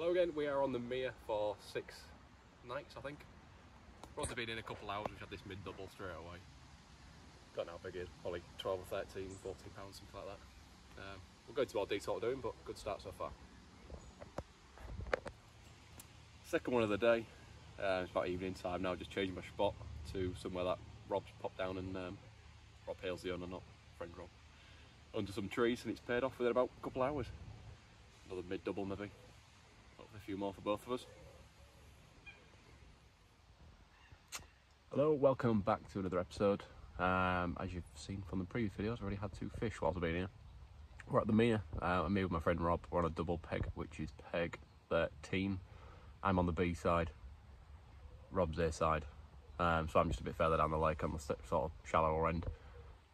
Hello again, we are on the Mere for 6 nights, I think. We've only been in a couple hours, we've had this mid-double straight away. Got now big, probably 12 or 13, 14 pounds, something like that. We'll go into more detail what we're doing, but good start so far. Second one of the day, it's about evening time now, just changing my spot to somewhere that Rob's popped down and Rob Hale's the owner, not friend Rob, under some trees, and it's paid off within about a couple of hours. Another mid-double maybe. Hopefully a few more for both of us. Hello, welcome back to another episode. As you've seen from the previous videos, I've already had 2 fish whilst I've been here. We're at the Mere, me with my friend Rob, we're on a double peg, which is peg 13. I'm on the B side, Rob's A side, so I'm just a bit further down the lake on the sort of shallower end.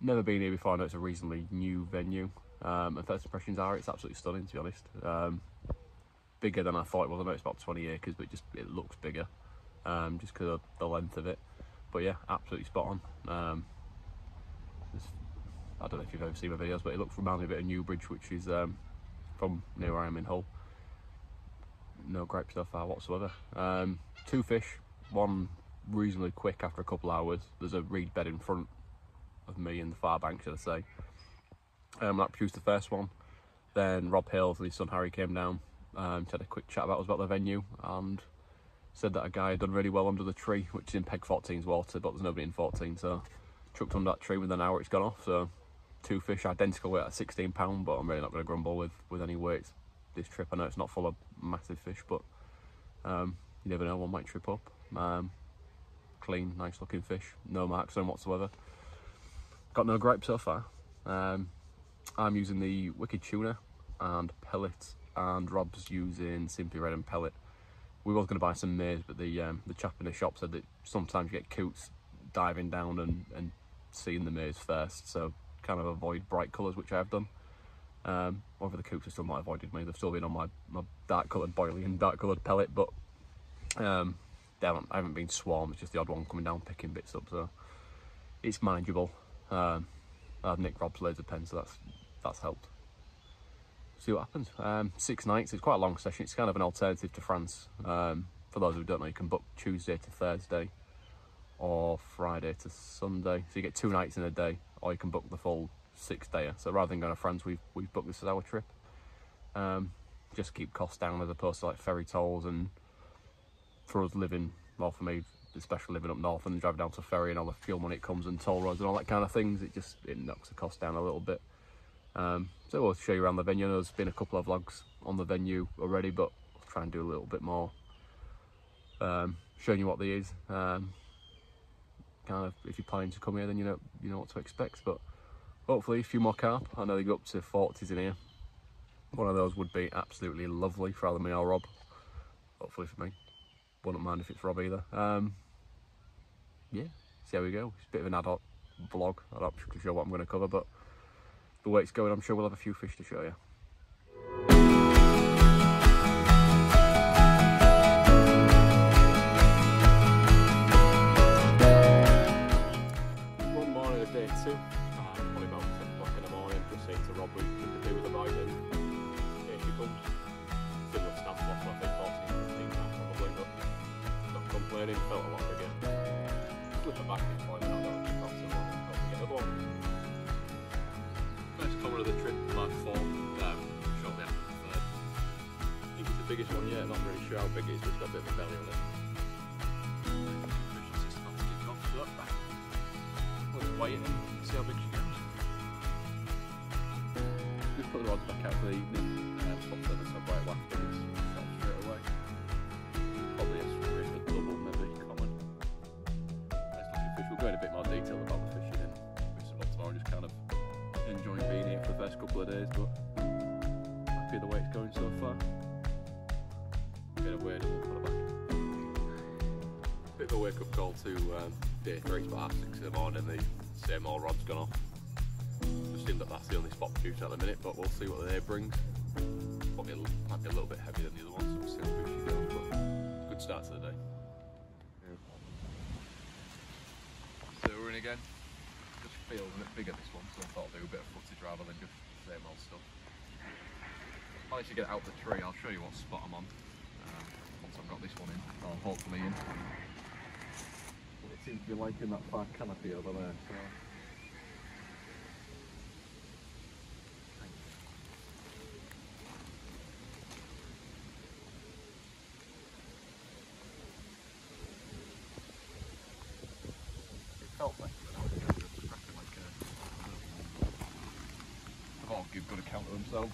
Never been here before, I know it's a reasonably new venue, and first impressions are it's absolutely stunning, to be honest. Bigger than I thought it was. I know it's about 20 acres, but it looks bigger, just because of the length of it. But yeah, absolutely spot on. I don't know if you've ever seen my videos, but it reminds me a bit of Newbridge, which is from near where I am in Hull. No gripes so far whatsoever. 2 fish, one reasonably quick after a couple of hours. There's a reed bed in front of me in the far bank, should I say. That produced the first one. Then Rob Hales and his son Harry came down, had a quick chat about the venue, and said that a guy had done really well under the tree, which is in peg 14's water, but there's nobody in 14, so chucked under that tree within an hour, it's gone off. So 2 fish, identical weight at 16 pounds, but I'm really not going to grumble with any weights this trip. I know it's not full of massive fish, but you never know, one might trip up. Clean, nice looking fish, no marks on them whatsoever. Got no gripes so far. I'm using the Wicked Tuna and pellets, and Rob's using Simply Red and pellet. We were going to buy some maize, but the chap in the shop said that sometimes you get coots diving down and seeing the maize first, so kind of avoid bright colours, which I have done. However, the coots have still not avoided me. They've still been on my dark coloured boilie and dark coloured pellet, but I haven't been swarmed. It's just the odd one coming down picking bits up, so it's manageable. I've nicked Rob's loads of pens, so that's helped. See what happens. 6 nights, it's quite a long session. It's kind of an alternative to France. For those who don't know, you can book Tuesday to Thursday or Friday to Sunday, so you get 2 nights in a day, or you can book the full 6-dayer. So rather than going to France, we've booked this as our trip, just to keep costs down, as opposed to like ferry tolls, and for us living, well, for me especially living up north and driving down to ferry and all the fuel money it comes and toll roads and all that kind of things, it knocks the cost down a little bit. So we'll show you around the venue. There's been a couple of vlogs on the venue already, but I'll try and do a little bit more, showing you what there is. Kind of, if you're planning to come here, then you know what to expect. But hopefully a few more carp. I know they go up to 40s in here. One of those would be absolutely lovely for either me or Rob. Hopefully for me. Wouldn't mind if it's Rob either. Yeah, see how we go. It's a bit of an ad hoc vlog. I'm not sure what I'm going to cover, but the way it's going, I'm sure we'll have a few fish to show you. One morning of day 2, probably about 10 o'clock in the morning, just saying to Rob we could do with a bite, and here she comes. Similar stats, lost I think 14, 15 pounds probably, but not complaining, felt a lot bigger. Flip her back at this point, not that much cost, so we'll get another one. First cover of the trip, mark 4, shortly after the third. I think it's the biggest one yet, not really sure how big it is, but it's got a bit of a belly on it. Fishing system to kick off, so we'll just wait and see how big she goes. Just put the rods back out for the evening, spot them at some right after this, shot straight away. Probably a straight, a double, maybe common. Nice looking fish. We'll go in a bit more detail about the fishing and with some more tomorrow, just kind of enjoying being here for the first couple of days, but happy the way it's going so far. Bit of weird, we'll put it back. Bit of a wake up call to day 3, it's about 6 in the morning, the same old rod's gone off. Just seemed that that's the only spot produced at the minute, but we'll see what the day brings. Probably might be a little bit heavier than the other one, so we'll see how big she goes, but good start to the day. So we're in again. Just feels a bit bigger this one, so I thought I'd do a bit of footage rather than just the same old stuff. Managed to get it out the tree. I'll show you what spot I'm on. I've got this one in, or hopefully in. But it seems to be liking that far canopy over there, so. It felt like they've all give good account of themselves.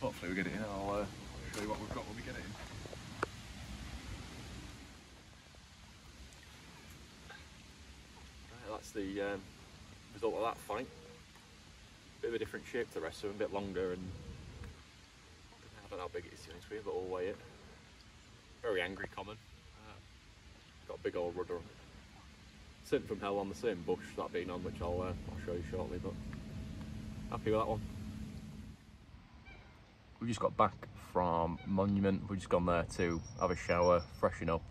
Hopefully we get it in. I'll show you what we've got when we get it in. Right, that's the result of that fight. Bit of a different shape to the rest of them, a bit longer, and I don't know how big it is to be honest with you, but we'll weigh it. Very angry common. Got a big old rudder on. Sent from hell on the same bush that being on, which I'll show you shortly, but happy with that one. We just got back from Monument. We've just gone there to have a shower, freshen up,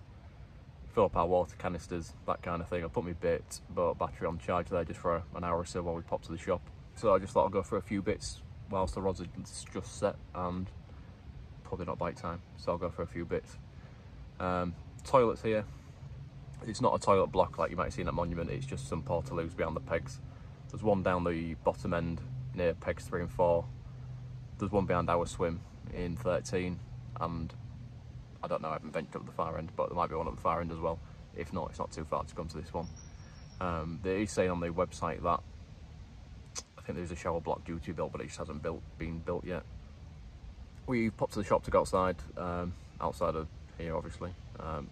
fill up our water canisters, that kind of thing. I put my bit, but battery on charge there just for an hour or so while we popped to the shop. So I just thought I'd go for a few bits whilst the rods are just set and probably not bite time. So I'll go for a few bits. Toilets here. It's not a toilet block like you might have seen at Monument. It's just some portaloos behind the pegs. There's one down the bottom end near pegs 3 and 4. There's one behind our swim in 13, and I don't know, I haven't ventured up the far end, but there might be one at the far end as well. If not, it's not too far to come to this one. They say on the website that I think there's a shower block due to be built, but it just hasn't been built yet. We popped to the shop to go outside, outside of here obviously.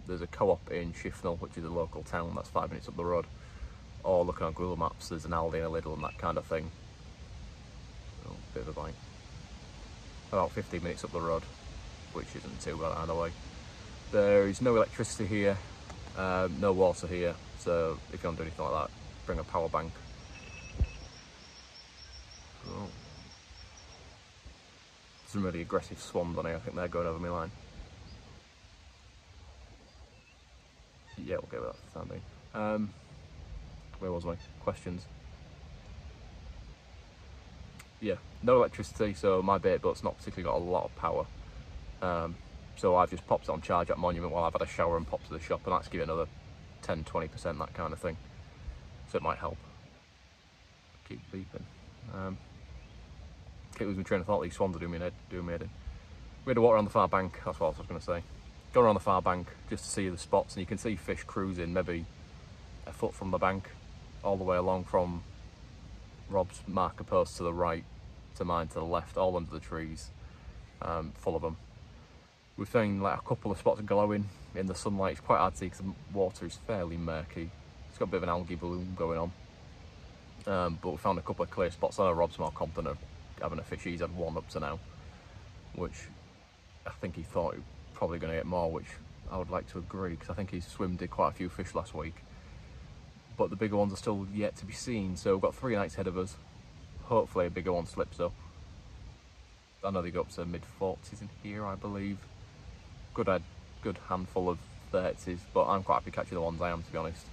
There's a co-op in Shifnal, which is a local town that's 5 minutes up the road. Or looking on Google Maps, there's an Aldi and a Lidl and that kind of thing. Oh, bit of a bite. About 15 minutes up the road, which isn't too bad either way. There is no electricity here, no water here, so if you want to do anything like that, bring a power bank. Oh. Some really aggressive swans on here, I think they're going over my line. Yeah, we'll go with that for the time being. Where was I? Questions? Yeah, no electricity, so my bait boat's not particularly got a lot of power. So I've just popped it on charge at Monument while I've had a shower and popped to the shop, and that's giving another 10-20%, that kind of thing. So it might help. Keep beeping. Keep losing train of thought. These swans are doing me head in. We had to walk around the far bank, that's what I was going to say. Go around the far bank just to see the spots, and you can see fish cruising maybe a foot from the bank, all the way along from Rob's marker post to the right to mine to the left, all under the trees, full of them. We've seen like a couple of spots glowing in the sunlight. It's quite hard to see because the water is fairly murky. It's got a bit of an algae bloom going on. But we found a couple of clear spots. I know Rob's more confident of having a fish. He's had one up to now, which I think he thought he was probably going to get more, which I would like to agree, because I think his swim did quite a few fish last week. But the bigger ones are still yet to be seen, so we've got 3 nights ahead of us. Hopefully a bigger one slips up. I know they go up to mid-40s in here, I believe. Good handful of 30s, but I'm quite happy catching the ones I am, to be honest.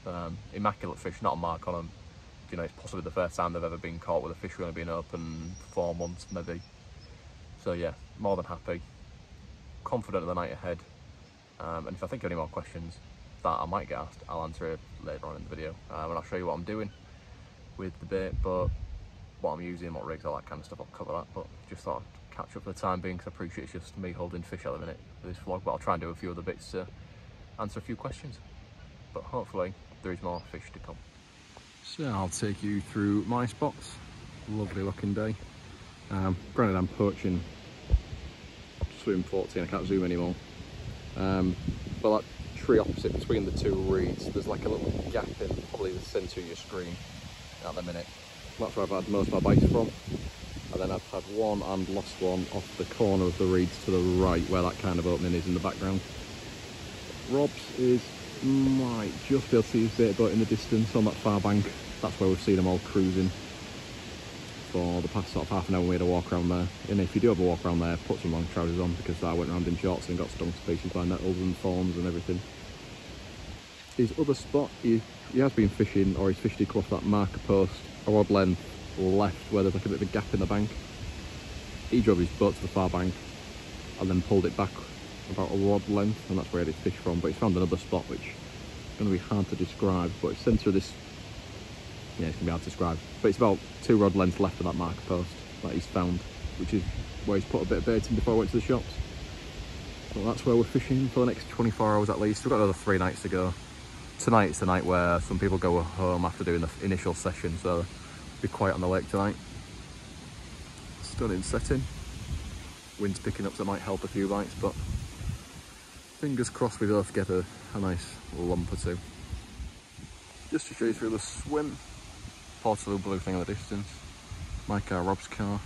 Immaculate fish, not a mark on them. You know, it's possibly the first time they've ever been caught with a fish only been open 4 months, maybe. So yeah, more than happy. Confident of the night ahead. And if I think of any more questions that I might get asked, I'll answer it later on in the video. And I'll show you what I'm doing with the bait, but what I'm using, what rigs, all that kind of stuff, I'll cover that. But just thought I'd catch up for the time being, because I appreciate it's just me holding fish at the minute for this vlog, but I'll try and do a few other bits to answer a few questions. But hopefully there is more fish to come. So I'll take you through my spots. Lovely looking day. Granted I'm poaching swim 14, I can't zoom anymore. But that tree opposite between the 2 reeds, there's like a little gap in probably the centre of your screen at the minute. That's where I've had most of my bites from. And then I've had one and lost one off the corner of the reeds to the right, where that kind of opening is in the background. Rob's is, might just be able to see his bait boat in the distance on that far bank. That's where we've seen them all cruising for the past sort of half an hour. We had a walk around there. And if you do have a walk around there, put some long trousers on, because I went around in shorts and got stung to pieces by nettles and thorns and everything. his other spot, he has been fishing, or he's fished across that marker post, a rod length left where there's like a bit of a gap in the bank. He drove his boat to the far bank and then pulled it back about a rod length, and that's where he had his fish from. But he's found another spot which is going to be hard to describe, but it's centre of this, yeah, it's going to be hard to describe, but it's about 2 rod lengths left of that marker post that he's found, which is where he's put a bit of bait in before I went to the shops. So that's where we're fishing for the next 24 hours at least. We've got another 3 nights to go. Tonight's the night where some people go home after doing the initial session, so it'll be quiet on the lake tonight. Stunning setting. Wind's picking up, so that might help a few bites, but fingers crossed we both get a nice lump or two. Just to show you through the swim, Portaloo blue thing in the distance, my car, Rob's car.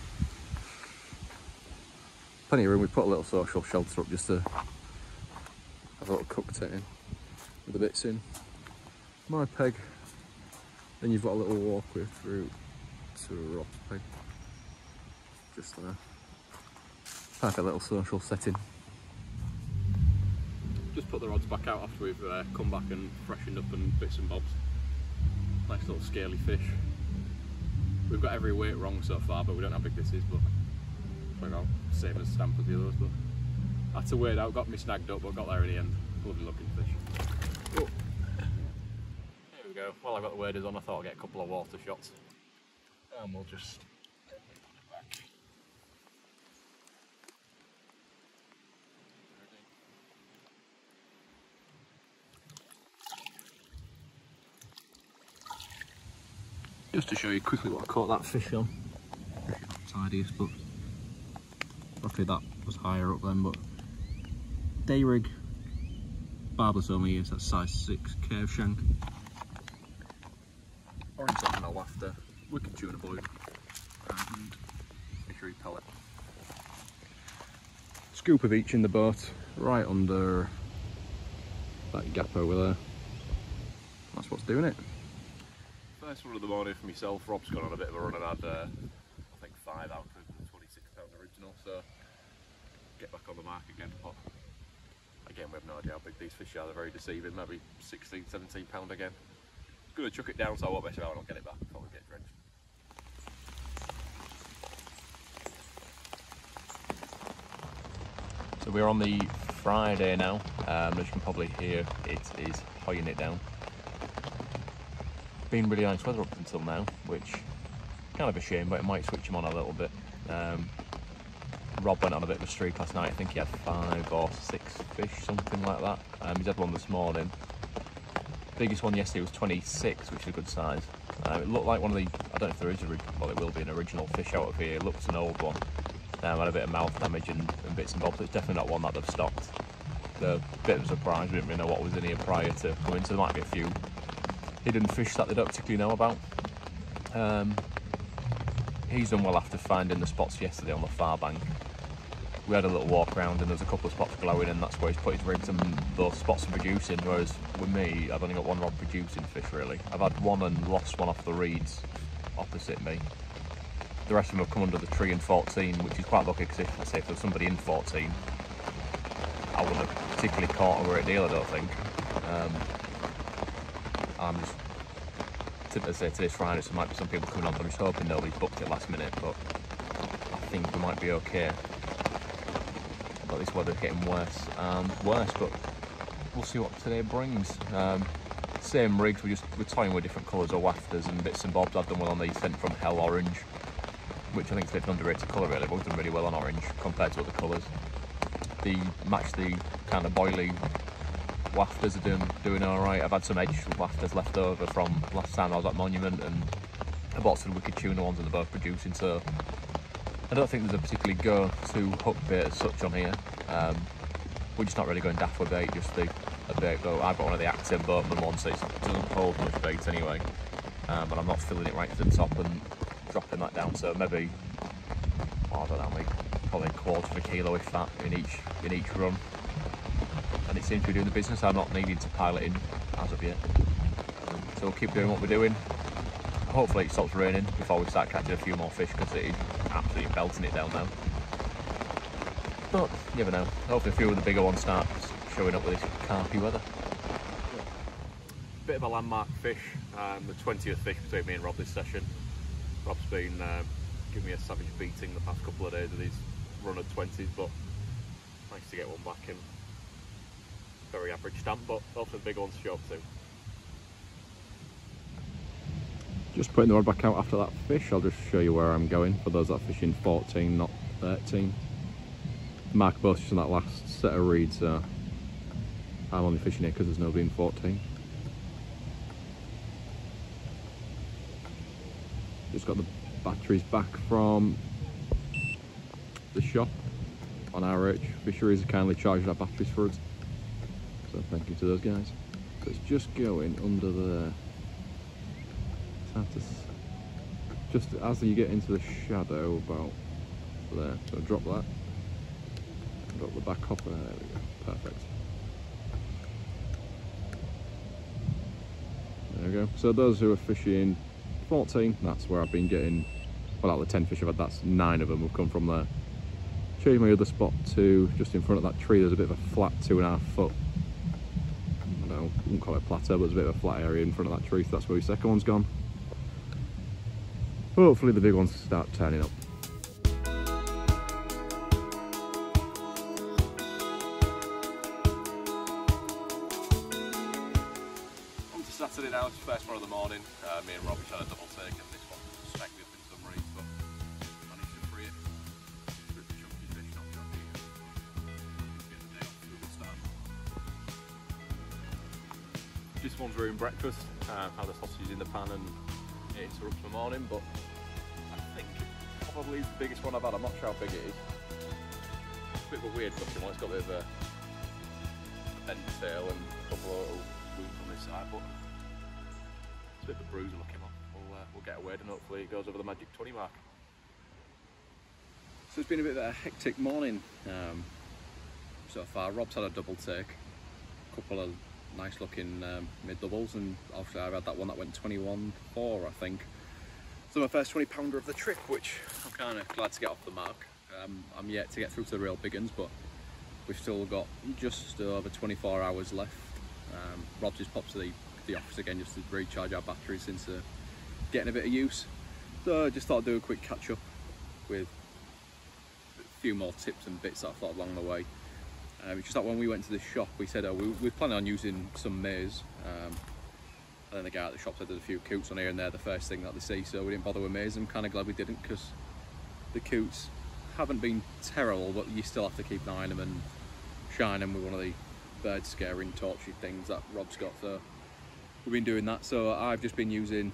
Plenty of room. We put a little social shelter up just to have a little cook tent in with the bits in. My peg, then you've got a little walkway through to Rob's peg, just there. Perfect little social setting. Just put the rods back out after we've come back and freshened up and bits and bobs. Nice little scaly fish. We've got every weight wrong so far, but we don't know how big this is, but about same as stamp as the others. But I had to wait out, got me snagged up, but got there in the end. Lovely looking fish. Oh. Here we go. While I got the waders on, I thought I'd get a couple of water shots. And we'll just back. Just to show you quickly what I caught that fish on. Tidiest, but luckily that was higher up then. But day rig, barbless only is that size 6 curve shank. Orange salmon or wafter, wicked tuna blue, and fishery pellet. Scoop of each in the boat, right under that gap over there. That's what's doing it. First one of the morning for myself. Rob's gone on a bit of a run and had, I think 5 out of the £26 original, so get back on the mark again. But again, we have no idea how big these fish are. They're very deceiving, maybe 16, 17 pound again. Gonna chuck it down, so I won't mess around and I'll get it back before we get drenched. So we're on the Friday now. As you can probably hear, it is hoying it down. Been really nice weather up until now, which kind of a shame, but it might switch him on a little bit. Rob went on a bit of a streak last night. I think he had 5 or 6 fish, something like that. He's had one this morning. Biggest one yesterday was 26, which is a good size. It looked like one of the, I don't know if there is well, it will be an original fish out of here. It looks an old one. Had a bit of mouth damage and bits and bobs. It's definitely not one that they've stocked. A bit of a surprise. We didn't really know what was in here prior to coming, so there might be a few hidden fish that they don't particularly know about. He's done well after finding the spots yesterday on the far bank. We had a little walk around and there's a couple of spots glowing, and that's where he's put his rigs and those spots are producing, whereas with me, I've only got one rod producing fish really. I've had one and lost one off the reeds opposite me. The rest of them have come under the tree in 14, which is quite lucky, because if there was somebody in 14, I wouldn't have particularly caught a great deal, I don't think. I'm just, to say today's Friday, so there might be some people coming on, but I'm just hoping nobody's booked it last minute, but I think we might be okay. But this weather's getting worse and worse, but we'll see what today brings. Same rigs, we're toying with different colours of wafters and bits and bobs. I've done well on these sent from Hell Orange, which I think is a bit of an underrated colour really, but we've done really well on orange compared to other colours. They match the kind of boily wafters are doing alright. I've had some edge wafters left over from last time I was at Monument, and I bought some wicked tuna ones and they're both producing, so I don't think there's a particularly go-to hook bait as such on here. We're just not really going daft with bait, just a bait boat. I've got one of the Active Boatman ones, so it doesn't hold much bait anyway, but I'm not filling it right to the top and dropping that down, so maybe, I don't know, maybe probably a quarter of a kilo if that in each run, and it seems to be doing the business. I'm not needing to pile it in as of yet, so we'll keep doing what we're doing. Hopefully it stops raining before we start catching a few more fish, because it is absolutely belting it down now. But you never know, hopefully a few of the bigger ones start showing up with this carpy weather. bit of a landmark fish, the 20th fish between me and Rob this session. Rob's been giving me a savage beating the past couple of days with his run of 20s, but nice to get one back in. Very average stamp, but hopefully the big ones show up too. Just putting the rod back out after that fish. I'll just show you where I'm going for those that are fishing 14, not 13. Mark both just on that last set of reeds, so I'm only fishing here because there's nobody in 14. Just got the batteries back from the shop on RH. Fisheries have kindly charged our batteries for us, so thank you to those guys. So it's just going under there. It's hard to just as you get into the shadow about there. So drop that. Drop the back hopper. There we go. Perfect. There we go. So those who are fishing 14, that's where I've been getting, well, out of the 10 fish I've had, that's 9 of them have come from there. Change my other spot to just in front of that tree. There's a bit of a flat 2.5 foot, I don't know, I wouldn't call it a plateau, but there's a bit of a flat area in front of that tree, so that's where the second one's gone. Hopefully the big ones start turning up. On to Saturday now, it's the first one of the morning. Me and Rob had a double take and this one snagged me up in some reeds, but managed to free it. Bit of a chunky fish, not chunky. Get the day off to a good start. This one's ruined breakfast. Had the sausages in the pan and it interrupts my morning, but I think probably the biggest one I've had. I'm not sure how big it is. It's a bit of a weird looking one. It's got a bit of a bent tail and a couple of little wounds on this side, but it's a bit of a bruiser looking one. We'll get a word and hopefully it goes over the magic 20 mark. So it's been a bit of a hectic morning so far. Rob's had a double take, a couple of nice looking mid doubles, and obviously I've had that one that went 21.4 I think. So my first 20 pounder of the trip, which I'm kind of glad to get off the mark. I'm yet to get through to the real big ones, but we've still got just over 24 hours left. Rob just popped to the office again just to recharge our batteries since getting a bit of use. So I just thought I'd do a quick catch up with a few more tips and bits that I thought along the way. It's just that when we went to the shop, we said we were planning on using some maize, and then the guy at the shop said there's a few coots on here and they're the first thing that they see, so we didn't bother with maize. I'm kind of glad we didn't, because the coots haven't been terrible, but you still have to keep an eye on them and shine them with one of the bird scaring torchy things that Rob's got, so we've been doing that. So I've just been using,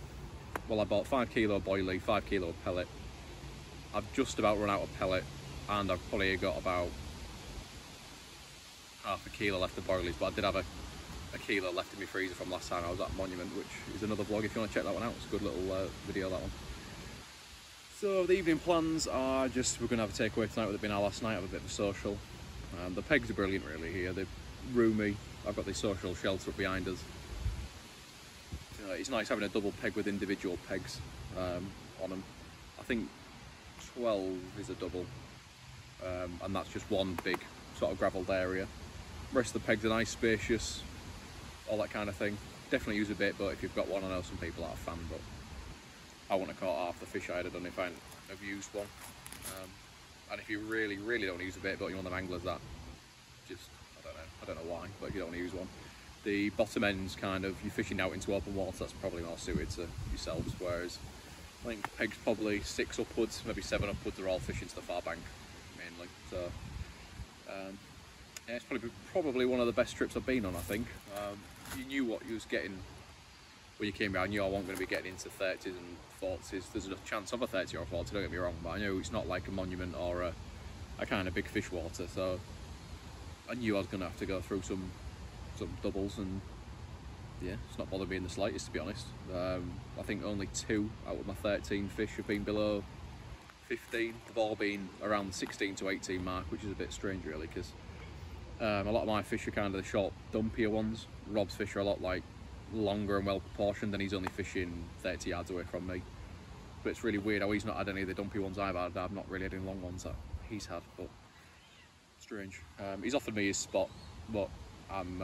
well, I bought 5 kilo boilie, 5 kilo pellet. I've just about run out of pellet, and I've probably got about half a kilo left of boilies, but I did have a kilo left in my freezer from last time I was at Monument, which is another vlog if you want to check that one out. It's a good little video, that one. So the evening plans are just, we're going to have a takeaway tonight with it being our last night, have a bit of a social. The pegs are brilliant really here, they're roomy. I've got this social shelter up behind us. It's nice having a double peg with individual pegs on them. I think 12 is a double, and that's just one big sort of gravelled area. The rest of the pegs are nice, spacious, all that kind of thing. Definitely use a bait, but if you've got one, I know some people are a fan, but I wouldn't have caught half the fish I'd have done if I hadn't have used one. And if you really don't use a bait, but you're one of them anglers that just, I don't know why, but if you don't want to use one, the bottom end's kind of, you're fishing out into open water, that's probably more suited to yourselves, whereas I think pegs probably 6 upwards, maybe 7 upwards, are all fishing to the far bank mainly. So yeah, it's probably one of the best trips I've been on, I think. You knew what you was getting when you came here. I knew I wasn't going to be getting into 30s and 40s. There's a chance of a 30 or a 40, don't get me wrong, but I knew it's not like a Monument or a kind of big fish water, so I knew I was going to have to go through some doubles, and yeah, it's not bothered me in the slightest, to be honest. I think only 2 out of my 13 fish have been below 15. They've all been around the 16 to 18 mark, which is a bit strange really, because a lot of my fish are kind of the short, dumpier ones. Rob's fish are a lot like longer and well proportioned, and he's only fishing 30 yards away from me. But it's really weird how he's not had any of the dumpy ones I've had. I've not really had any long ones that he's had, but strange. He's offered me his spot, but I'm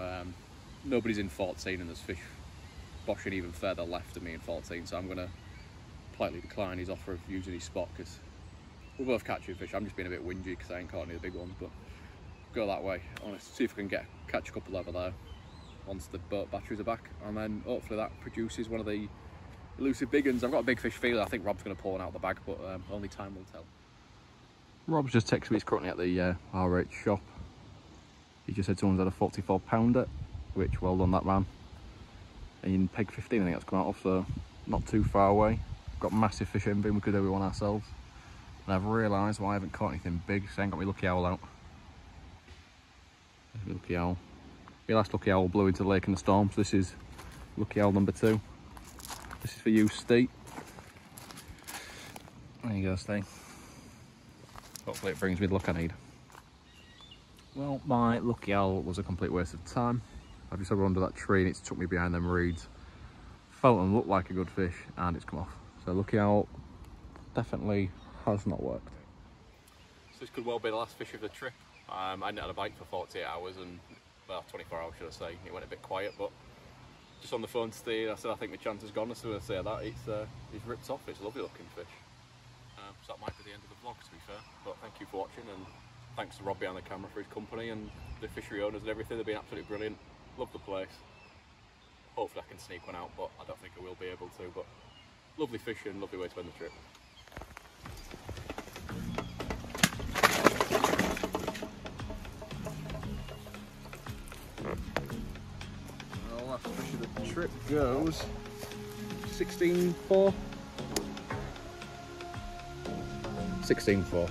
nobody's in 14 and there's fish boshing even further left of me in 14, so I'm going to politely decline his offer of using his spot, because we're both catching fish. I'm just being a bit whingy because I ain't caught any of the big ones, but go that way. I want to see if I can catch a couple over there once the boat batteries are back, and then hopefully that produces one of the elusive big ones. I've got a big fish feeler. I think Rob's going to pull one out of the bag, but only time will tell. Rob's just texted me he's currently at the RH shop. He just said someone's had a 44 pounder, which well done that man. In peg 15 I think that's come out of, so not too far away. Got massive fish envy, we could do one ourselves. And I've realised why I haven't caught anything big, so I ain't got my lucky owl out. There's my lucky owl. My last lucky owl blew into the lake in the storm, so this is lucky owl number 2. This is for you, Steve. There you go, Steve. Hopefully it brings me the luck I need. Well, my lucky owl was a complete waste of time. I just had her under that tree and it's took me behind them reeds. Felt and looked like a good fish and it's come off. So lucky owl definitely has not worked. So this could well be the last fish of the trip. I hadn't had a bite for 48 hours and, well, 24 hours should I say. It went a bit quiet, but just on the phone to Steve, I said I think my chance is gone. As soon as I say that, it's ripped off. It's a lovely looking fish. So that might be the end of the vlog, to be fair. But thank you for watching, and thanks to Rob behind the camera for his company, and the fishery owners and everything. They've been absolutely brilliant. Love the place. Hopefully I can sneak one out, but I don't think I will be able to. But lovely fishing, lovely way to end the trip. Well, last fish of the trip goes 16.4. 16.4.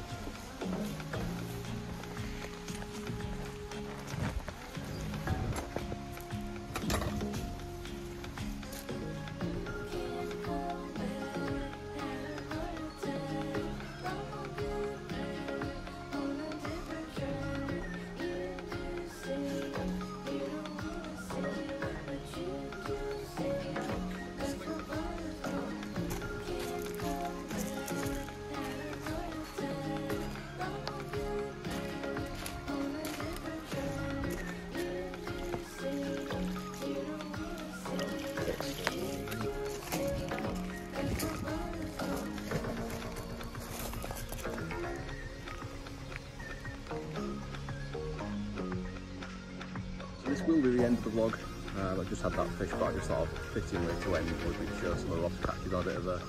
This will be the end of the vlog. I just had that fish, but I just thought a fitting way to end would be to show some of Rob's catches, a bit of a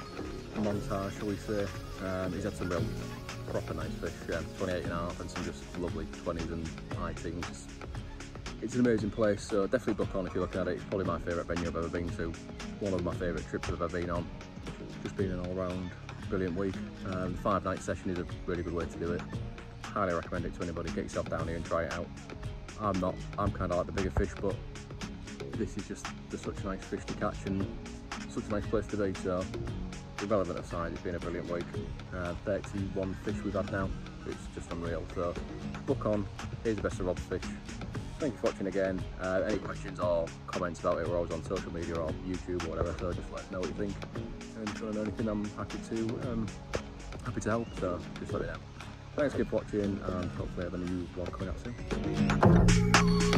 montage, shall we say. He's had some real proper nice fish, 28.5 and some just lovely 20s and 19s. It's an amazing place, so definitely book on if you look at it. It's probably my favourite venue I've ever been to. One of my favourite trips I've ever been on. Just been an all-round brilliant week. The 5-night session is a really good way to do it. Highly recommend it to anybody. Get yourself down here and try it out. I'm kind of like the bigger fish, but this is just such a nice fish to catch and such a nice place to be. So, irrelevant of size, it's been a brilliant week. 31 fish we've had now. It's just unreal. So, book on. Here's the best of Rob's fish. Thank you for watching again. Any questions or comments about it, we're always on social media or YouTube or whatever. So just let us know what you think. And if you want to know anything, I'm happy to help. So just let me know. Thanks again for watching, and hopefully I have a new vlog coming out soon.